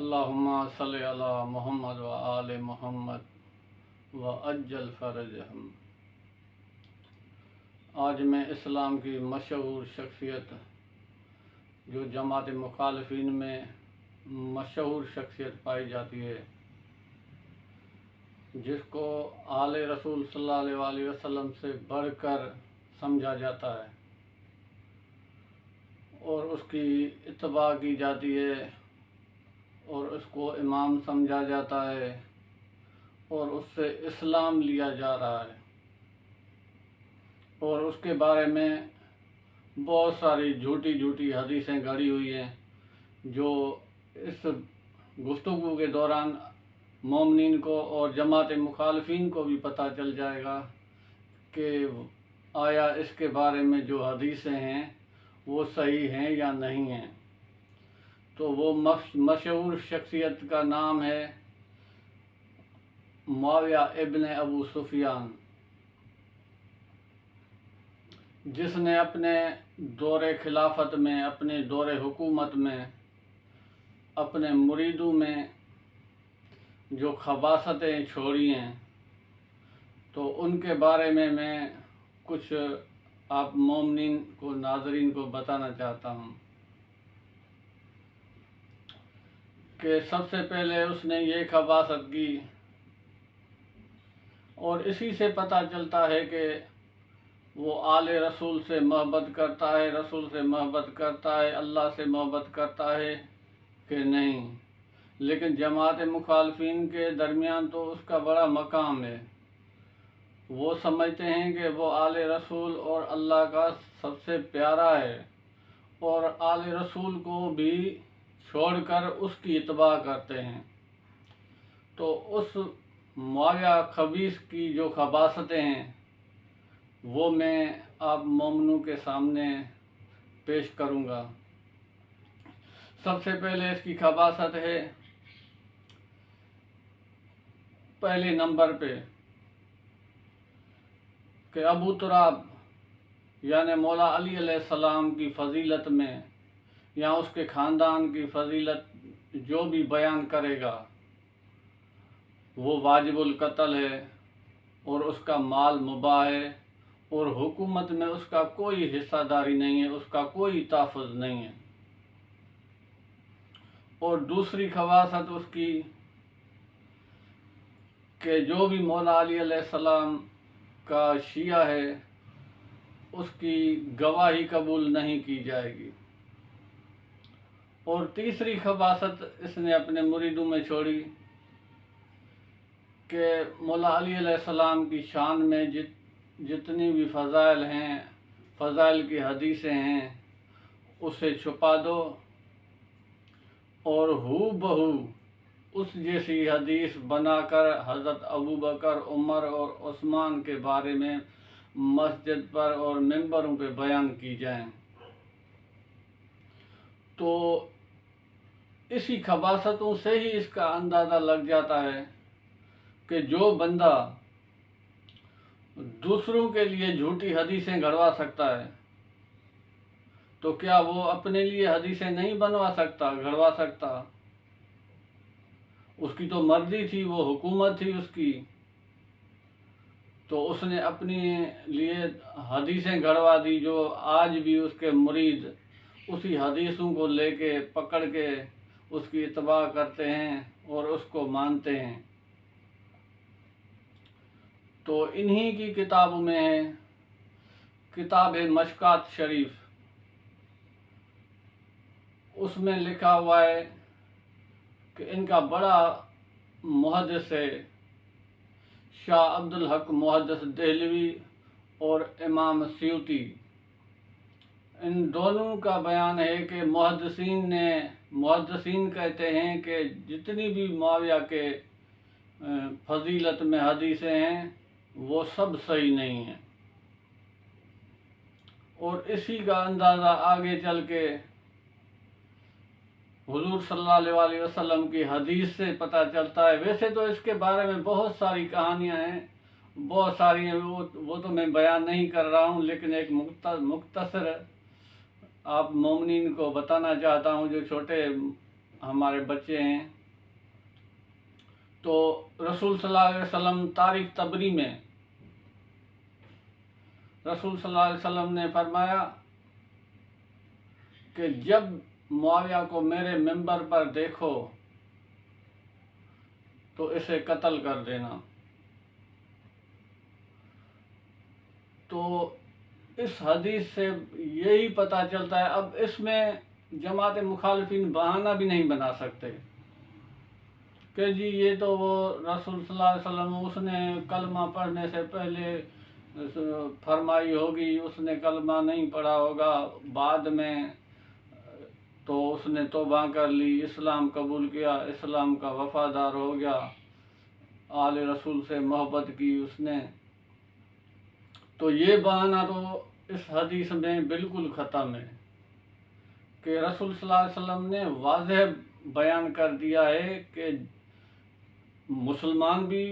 اللہم صلی علی محمد و آل محمد و عجل فرجہم۔ آج میں اسلام کی مشہور شخصیت جو جماعت مخالفین میں مشہور شخصیت پائی جاتی ہے، جس کو آل رسول صلی اللہ علیہ وسلم سے بڑھ کر سمجھا جاتا ہے اور اس کی اتباع کی جاتی ہے اور اس کو امام سمجھا جاتا ہے اور اس سے اسلام لیا جا رہا ہے، اور اس کے بارے میں بہت ساری جھوٹی حدیثیں گڑھی ہوئی ہیں جو اس گفتگو کے دوران مومنین کو اور جماعت مخالفین کو بھی پتہ چل جائے گا کہ آیا اس کے بارے میں جو حدیثیں ہیں وہ صحیح ہیں یا نہیں ہیں۔ تو وہ مشہور شخصیت کا نام ہے معاویہ ابن ابو سفیان، جس نے اپنے دور خلافت میں، اپنے دور حکومت میں، اپنے مریدوں میں جو خباثتیں چھوڑی ہیں، تو ان کے بارے میں کچھ آپ مومنین کو، ناظرین کو بتانا چاہتا ہوں کہ سب سے پہلے اس نے یہ خباثت کی، اور اسی سے پتہ چلتا ہے کہ وہ آل رسول سے محبت کرتا ہے، رسول سے محبت کرتا ہے، اللہ سے محبت کرتا ہے کہ نہیں۔ لیکن جماعت مخالفین کے درمیان تو اس کا بڑا مقام ہے، وہ سمجھتے ہیں کہ وہ آل رسول اور اللہ کا سب سے پیارا ہے، اور آل رسول کو بھی چھوڑ کر اس کی اتباع کرتے ہیں۔ تو اس معاویہ خبیث کی جو خباثتیں ہیں وہ میں آپ مومنوں کے سامنے پیش کروں گا۔ سب سے پہلے اس کی خباثت ہے پہلے نمبر پہ کہ ابو تراب یعنی مولا علی علیہ السلام کی فضیلت میں یا اس کے خاندان کی فضیلت جو بھی بیان کرے گا وہ واجب القتل ہے، اور اس کا مال مباح ہے، اور حکومت میں اس کا کوئی حصہ داری نہیں ہے، اس کا کوئی تحفظ نہیں ہے۔ اور دوسری خباثت اس کی کہ جو بھی مولا علی علیہ السلام کا شیعہ ہے اس کی گواہی قبول نہیں کی جائے گی۔ اور تیسری خباثت اس نے اپنے مریدوں میں چھوڑی کہ مولا علی علیہ السلام کی شان میں جتنی بھی فضائل ہیں، فضائل کی حدیثیں ہیں، اسے چھپا دو، اور ہو بہو اس جیسی حدیث بنا کر حضرت ابوبکر، عمر اور عثمان کے بارے میں مسجد پر اور ممبروں پہ بیان کی جائیں۔ تو اسی خباثتوں سے ہی اس کا اندازہ لگ جاتا ہے کہ جو بندہ دوسروں کے لیے جھوٹی حدیثیں گھڑوا سکتا ہے تو کیا وہ اپنے لیے حدیثیں نہیں بنوا سکتا، گھڑوا سکتا؟ اس کی تو مرضی تھی، وہ حکومت تھی اس کی، تو اس نے اپنے لیے حدیثیں گھڑوا دی جو آج بھی اس کے مرید اسی حدیثوں کو لے کے پکڑ کے اس کی اتباع کرتے ہیں اور اس کو مانتے ہیں۔ تو انہی کی کتابوں میں ہے کتاب مشکات شریف، اس میں لکھا ہوا ہے کہ ان کا بڑا محدث ہے شاہ عبدالحق محدث دہلوی اور امام سیوطی۔ ان دونوں کا بیان ہے کہ محدثین کہتے ہیں کہ جتنی بھی معاویہ کے فضیلت میں حدیثیں ہیں وہ سب صحیح نہیں ہیں، اور اسی کا اندازہ آگے چل کے حضور صلی اللہ علیہ وسلم کی حدیث سے پتہ چلتا ہے۔ ویسے تو اس کے بارے میں بہت ساری کہانیاں ہیں، بہت ساری ہیں، وہ تو میں بیان نہیں کر رہا ہوں، لیکن ایک مختصر آپ مومنین کو بتانا چاہتا ہوں جو چھوٹے ہمارے بچے ہیں، تو رسول صلی اللہ علیہ وسلم تاریخ طبری میں رسول صلی اللہ علیہ وسلم نے فرمایا کہ جب معاویہ کو میرے منبر پر دیکھو تو اسے قتل کر دینا۔ تو اس حدیث سے یہی پتہ چلتا ہے، اب اس میں جماعت مخالفین بہانہ بھی نہیں بنا سکتے کہ جی یہ تو وہ رسول صلی اللہ علیہ وسلم اس نے کلمہ پڑھنے سے پہلے فرمائی ہوگی، اس نے کلمہ نہیں پڑھا ہوگا، بعد میں تو اس نے توبہ کر لی، اسلام قبول کیا، اسلام کا وفادار ہو گیا، آل رسول سے محبت کی اس نے۔ تو یہ بہانہ تو اس حدیث میں بالکل ختم ہے کہ رسول صلی اللہ علیہ وسلم نے واضح بیان کر دیا ہے کہ مسلمان بھی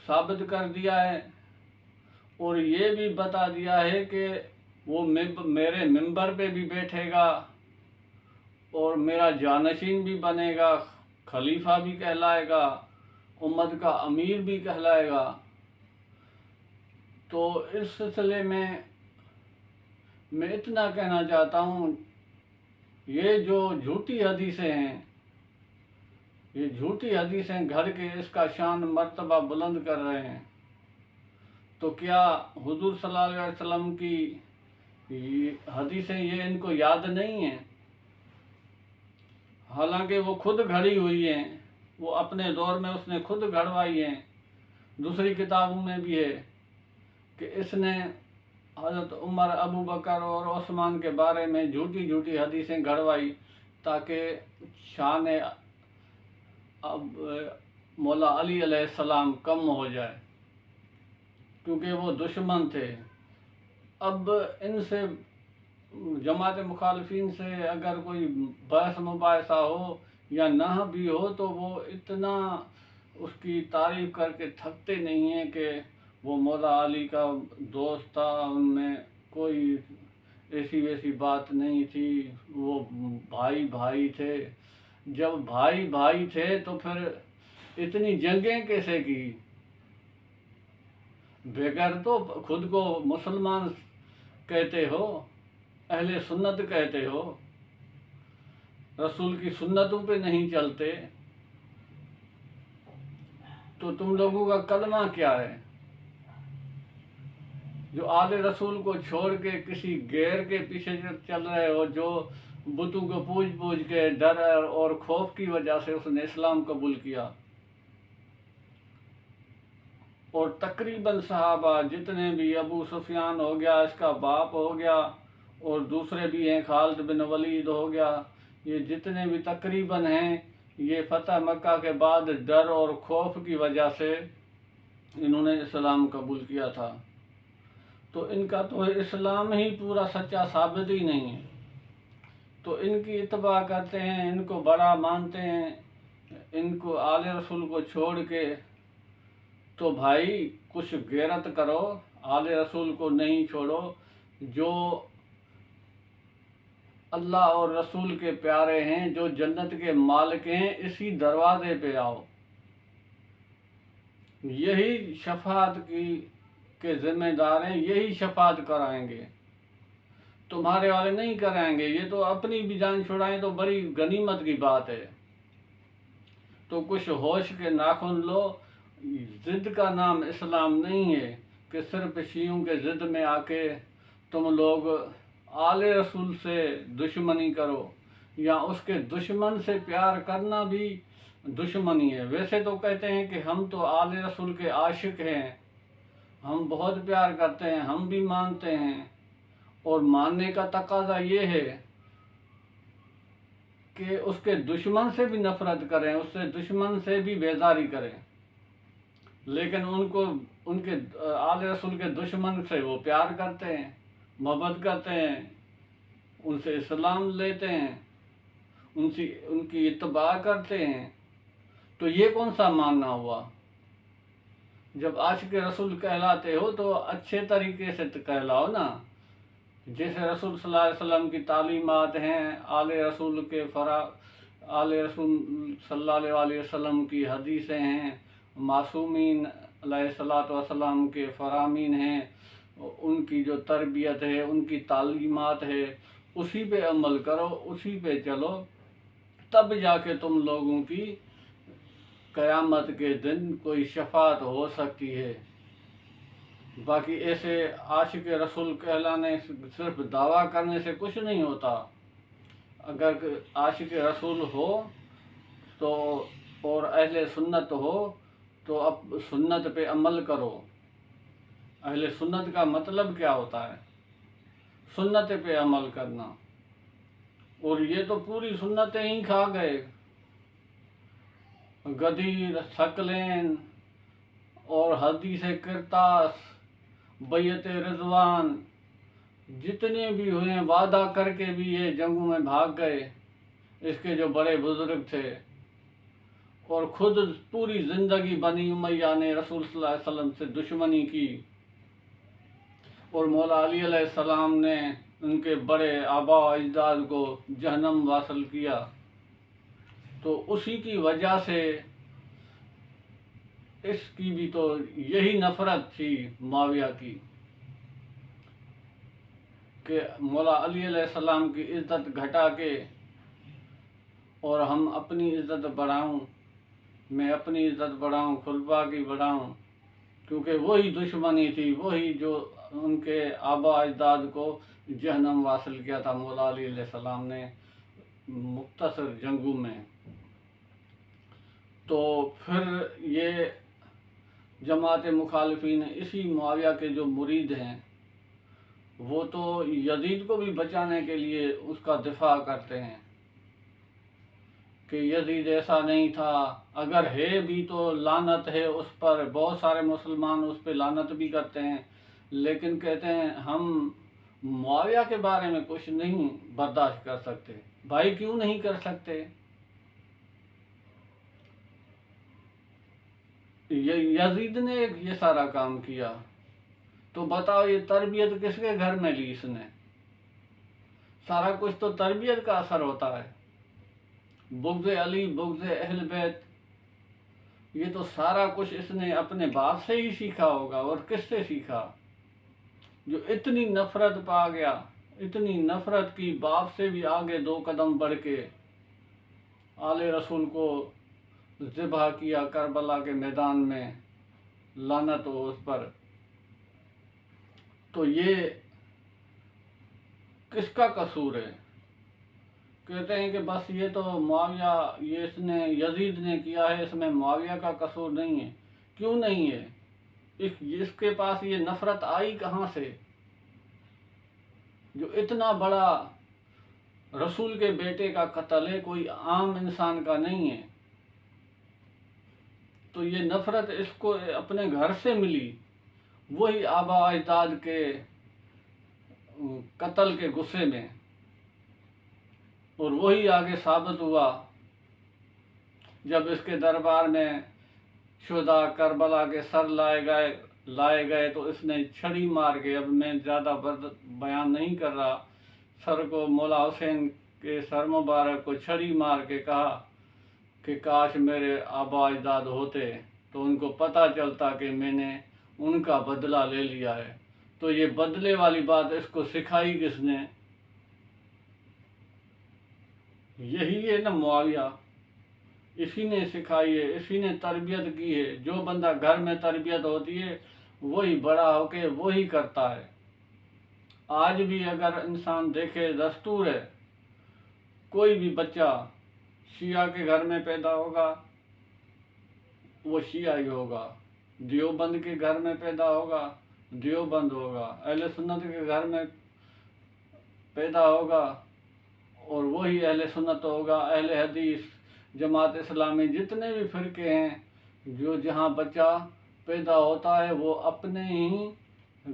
ثابت کر دیا ہے، اور یہ بھی بتا دیا ہے کہ وہ میرے منبر پہ بھی بیٹھے گا اور میرا جانشین بھی بنے گا، خلیفہ بھی کہلائے گا، امت کا امیر بھی کہلائے گا۔ تو اس سلسلے میں اتنا کہنا چاہتا ہوں، یہ جو جھوٹی حدیثیں ہیں، یہ جھوٹی حدیثیں گھڑ کے اس کا شان مرتبہ بلند کر رہے ہیں، تو کیا حضور صلی اللہ علیہ وسلم کی حدیثیں یہ ان کو یاد نہیں ہیں؟ حالانکہ وہ خود گھڑی ہوئی ہیں، وہ اپنے دور میں اس نے خود گھڑوائی ہیں۔ دوسری کتابوں میں بھی ہے کہ اس نے حضرت عمر، ابو بکر اور عثمان کے بارے میں جھوٹی جھوٹی حدیثیں گھڑوائی تاکہ شان مولا علی علیہ السلام کم ہو جائے، کیونکہ وہ دشمن تھے۔ اب ان سے جماعت مخالفین سے اگر کوئی بحث مباحثہ ہو یا نہ بھی ہو تو وہ اتنا اس کی تعریف کر کے تھکتے نہیں ہیں کہ وہ مولا علی کا دوست تھا، ان میں کوئی ایسی ویسی بات نہیں تھی، وہ بھائی بھائی تھے۔ جب بھائی بھائی تھے تو پھر اتنی جنگیں کیسے کی؟ بغیر تو خود کو مسلمان کہتے ہو، اہل سنت کہتے ہو، رسول کی سنتوں پہ نہیں چلتے، تو تم لوگوں کا کلمہ کیا ہے جو آل رسول کو چھوڑ کے کسی غیر کے پیچھے چل رہے ہو، جو بتوں کو پوج کے ڈر اور خوف کی وجہ سے اس نے اسلام قبول کیا؟ اور تقریباً صحابہ جتنے بھی، ابو سفیان ہو گیا، اس کا باپ ہو گیا، اور دوسرے بھی ہیں، خالد بن ولید ہو گیا، یہ جتنے بھی تقریباً ہیں، یہ فتح مکہ کے بعد ڈر اور خوف کی وجہ سے انہوں نے اسلام قبول کیا تھا۔ تو ان کا تو اسلام ہی پورا سچا ثابت ہی نہیں ہے، تو ان کی اتباع کرتے ہیں، ان کو بڑا مانتے ہیں، ان کو آل رسول کو چھوڑ کے۔ تو بھائی کچھ غیرت کرو، آل رسول کو نہیں چھوڑو، جو اللہ اور رسول کے پیارے ہیں، جو جنت کے مالک ہیں، اسی دروازے پہ آؤ۔ یہی شفاعت کے ذمہ دار ہیں، یہی شفاعت کرائیں گے، تمہارے والے نہیں کرائیں گے۔ یہ تو اپنی بھی جان چھڑائیں تو بڑی غنیمت کی بات ہے۔ تو کچھ ہوش کے ناخن لو، ضد کا نام اسلام نہیں ہے کہ صرف شیعوں کے ضد میں آ کے تم لوگ آل رسول سے دشمنی کرو، یا اس کے دشمن سے پیار کرنا بھی دشمنی ہے۔ ویسے تو کہتے ہیں کہ ہم تو آل رسول کے عاشق ہیں، ہم بہت پیار کرتے ہیں، ہم بھی مانتے ہیں، اور ماننے کا تقاضا یہ ہے کہ اس کے دشمن سے بھی نفرت کریں، اس سے دشمن سے بھی بیزاری کریں، لیکن ان کے آل رسول کے دشمن سے وہ پیار کرتے ہیں، محبت کرتے ہیں، ان سے اسلام لیتے ہیں، ان کی اتباع کرتے ہیں۔ تو یہ کون سا ماننا ہوا؟ جب عاشق رسول کہلاتے ہو تو اچھے طریقے سے کہلاؤ نا، جیسے رسول صلی اللہ علیہ وسلم کی تعلیمات ہیں، آل رسول کے آل رسول صلی اللہ علیہ وسلم کی حدیثیں ہیں، معصومین علیہ الصلوۃ والسلام کے فرامین ہیں، ان کی جو تربیت ہے، ان کی تعلیمات ہے، اسی پہ عمل کرو، اسی پہ چلو، تب جا کے تم لوگوں کی قیامت کے دن کوئی شفاعت ہو سکتی ہے۔ باقی ایسے عاشق رسول کہلانے، صرف دعویٰ کرنے سے کچھ نہیں ہوتا۔ اگر عاشق رسول ہو تو اور اہل سنت ہو تو اب سنت پہ عمل کرو۔ اہل سنت کا مطلب کیا ہوتا ہے؟ سنت پہ عمل کرنا، اور یہ تو پوری سنتیں ہی کھا گئے۔ غدیر، ثقلین اور حدیث کرتاس، بیعت رضوان، جتنے بھی ہوئے وعدہ کر کے بھی یہ جنگوں میں بھاگ گئے، اس کے جو بڑے بزرگ تھے، اور خود پوری زندگی بنی امیہ نے رسول صلی اللہ علیہ وسلم سے دشمنی کی، اور مولا علی علیہ السلام نے ان کے بڑے آبا و اجداد کو جہنم واصل کیا۔ تو اسی کی وجہ سے اس کی بھی تو یہی نفرت تھی معاویہ کی کہ مولا علی علیہ السلام کی عزت گھٹا کے اور ہم اپنی عزت بڑھاؤں، میں اپنی عزت بڑھاؤں، خلفاء کی بڑھاؤں، کیونکہ وہی دشمنی تھی، وہی جو ان کے آبا اجداد کو جہنم واصل کیا تھا مولا علی علیہ السلام نے مختصر جنگوں میں۔ تو پھر یہ جماعت مخالفین اسی معاویہ کے جو مرید ہیں، وہ تو یزید کو بھی بچانے کے لیے اس کا دفاع کرتے ہیں کہ یزید ایسا نہیں تھا، اگر ہے بھی تو لعنت ہے اس پر، بہت سارے مسلمان اس پہ لعنت بھی کرتے ہیں، لیکن کہتے ہیں ہم معاویہ کے بارے میں کچھ نہیں برداشت کر سکتے۔ بھائی کیوں نہیں کر سکتے؟ یزید نے یہ سارا کام کیا، تو بتاؤ یہ تربیت کس کے گھر میں لی اس نے؟ سارا کچھ تو تربیت کا اثر ہوتا ہے۔ بغض علی، بغض اہل بیت، یہ تو سارا کچھ اس نے اپنے باپ سے ہی سیکھا ہوگا، اور کس سے سیکھا؟ جو اتنی نفرت پا گیا، اتنی نفرت کی، باپ سے بھی آگے 2 قدم بڑھ کے آل رسول کو ذبح کیا کربلا کے میدان میں، لعنت ہو اس پر۔ تو یہ کس کا قصور ہے؟ کہتے ہیں کہ بس یہ تو معاویہ، یہ اس نے یزید نے کیا ہے، اس میں معاویہ کا قصور نہیں ہے۔ کیوں نہیں ہے؟ اس کے پاس یہ نفرت آئی کہاں سے؟ جو اتنا بڑا رسول کے بیٹے کا قتل ہے، کوئی عام انسان کا نہیں ہے، تو یہ نفرت اس کو اپنے گھر سے ملی، وہی آبا اجداد کے قتل کے غصے میں، اور وہی آگے ثابت ہوا جب اس کے دربار میں شہداء کربلا کے سر لائے گئے تو اس نے چھڑی مار کے، اب میں زیادہ بیان نہیں کر رہا، سر کو، مولا حسین کے سر مبارک کو چھڑی مار کے کہا کہ کاش میرے آبا اجداد ہوتے تو ان کو پتہ چلتا کہ میں نے ان کا بدلہ لے لیا ہے۔ تو یہ بدلے والی بات اس کو سکھائی کس نے؟ یہی ہے نا معاویہ، اسی نے سکھائی ہے، اسی نے تربیت کی ہے۔ جو بندہ گھر میں تربیت ہوتی ہے وہی بڑا ہو کے وہی کرتا ہے۔ آج بھی اگر انسان دیکھے، دستور ہے، کوئی بھی بچہ شیعہ کے گھر میں پیدا ہوگا وہ شیعہ ہی ہوگا، دیوبند کے گھر میں پیدا ہوگا دیوبند ہوگا، اہل سنت کے گھر میں پیدا ہوگا اور وہی اہل سنت ہوگا، اہل حدیث، جماعت اسلامی، جتنے بھی فرقے ہیں، جو جہاں بچہ پیدا ہوتا ہے وہ اپنے ہی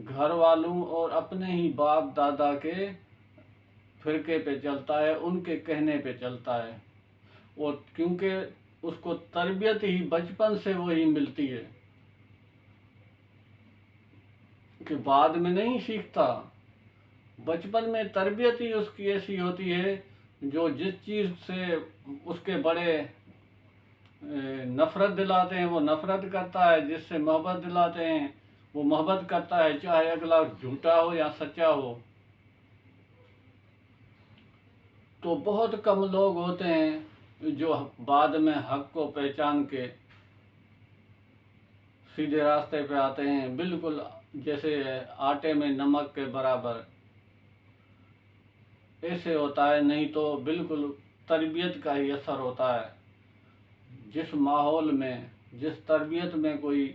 گھر والوں اور اپنے ہی باپ دادا کے فرقے پہ چلتا ہے، ان کے کہنے پہ چلتا ہے، اور کیونکہ اس کو تربیت ہی بچپن سے وہی ملتی ہے کہ بعد میں نہیں سیکھتا، بچپن میں تربیت ہی اس کی ایسی ہوتی ہے جو جس چیز سے اس کے بڑے نفرت دلاتے ہیں وہ نفرت کرتا ہے، جس سے محبت دلاتے ہیں وہ محبت کرتا ہے، چاہے اگلا جھوٹا ہو یا سچا ہو۔ تو بہت کم لوگ ہوتے ہیں جو بعد میں حق کو پہچان کے سیدھے راستے پہ آتے ہیں، بالکل جیسے آٹے میں نمک کے برابر ایسے ہوتا ہے، نہیں تو بالکل تربیت کا ہی اثر ہوتا ہے۔ جس ماحول میں، جس تربیت میں کوئی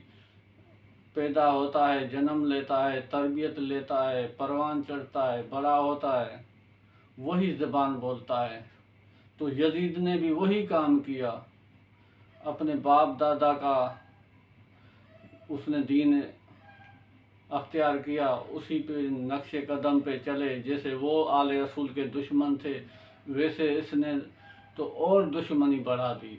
پیدا ہوتا ہے، جنم لیتا ہے، تربیت لیتا ہے، پروان چڑھتا ہے، بڑا ہوتا ہے، وہی زبان بولتا ہے۔ تو یزید نے بھی وہی کام کیا، اپنے باپ دادا کا اس نے دین اختیار کیا، اسی پہ نقش قدم پہ چلے۔ جیسے وہ آل رسول کے دشمن تھے، ویسے اس نے تو اور دشمنی بڑھا دی۔